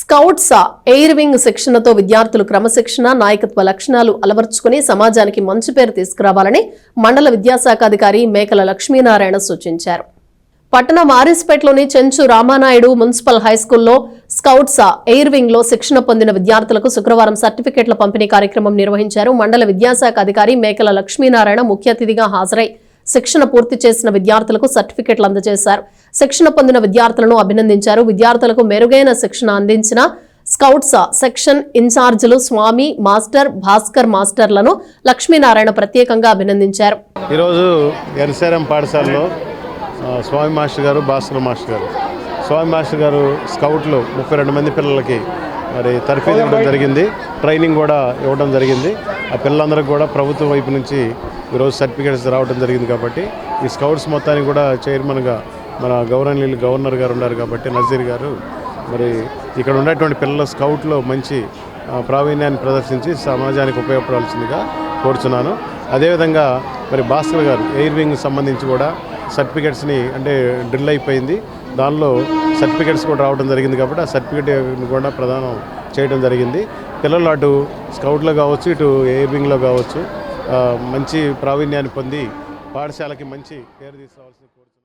Scouts air wing శిక్షణతో విద్యార్థులు క్రమశిక్షణ నాయకత్వ లక్షణాలు అలవర్చుకుని సమాజానికి మంచి పేరు తీసుకురావాలని మండల విద్యాశాఖ అధికారి మేకల లక్ష్మీనారాయణ సూచించారు. పట్టణం ఆర్ఎస్పేటలోని చెంచు రామానాయుడు మున్సిపల్ హైస్కూల్లో స్కౌట్స్ ఎయిర్ వింగ్ లో శిక్షణ పొందిన విద్యార్థులకు శుక్రవారం సర్టిఫికెట్ల పంపిణీ కార్యక్రమం నిర్వహించారు. మండల విద్యాశాఖ అధికారి మేకల లక్ష్మీనారాయణ ముఖ్య అతిథిగా హాజరై శిక్షణ పూర్తి చేసిన విద్యార్థులకు సర్టిఫికెట్లు అందజేశారు. శిక్షణ పొందిన విద్యార్థులను అభినందించారు. విద్యార్థులకు మెరుగైన శిక్షణ అందించిన స్కౌట్స్ సెక్షన్ ఇన్ఛార్జీలు స్వామి మాస్టర్ భాస్కర్ మాస్టర్లను లక్ష్మీనారాయణ ప్రత్యేకంగా అభినందించారు. ఈరోజు ఎర్సరం పాఠశాలలో స్వామి మాస్టర్ గారు భాస్కర్ మాస్టర్ గారు స్వామి మాస్టర్ గారు స్కౌట్లు 32 మంది పిల్లలకి మరి తర్ఫీదు ఇవ్వడం జరిగింది. ట్రైనింగ్ కూడా ఇవ్వడం జరిగింది. ఆ పిల్లలందరికీ కూడా ప్రభుత్వం వైపు నుంచి ఈరోజు సర్టిఫికేట్స్ రావడం జరిగింది. కాబట్టి ఈ స్కౌట్స్ మొత్తానికి కూడా చైర్మన్గా మన గౌరవనీయులు గవర్నర్ గారు ఉన్నారు కాబట్టి నజీర్ గారు మరి ఇక్కడ ఉన్నటువంటి పిల్లల స్కౌట్లో మంచి ప్రావీణ్యాన్ని ప్రదర్శించి సమాజానికి ఉపయోగపడాల్సిందిగా కోరుచున్నాను. అదేవిధంగా మరి భాస్కర్ గారు ఎయిర్ వింగ్ సంబంధించి కూడా సర్టిఫికేట్స్ని అంటే డ్రిల్ అయిపోయింది. దానిలో సర్టిఫికేట్స్ కూడా రావడం జరిగింది కాబట్టి ఆ సర్టిఫికేట్ కూడా ప్రదానం చేయడం జరిగింది. పిల్లలు అటు స్కౌట్లో కావచ్చు ఇటు ఎయిర్ వింగ్లో కావచ్చు మంచి ప్రావీణ్యాన్ని పొంది పాఠశాలకి మంచి పేరు తీసుకోవాల్సింది కోరుతున్నాను.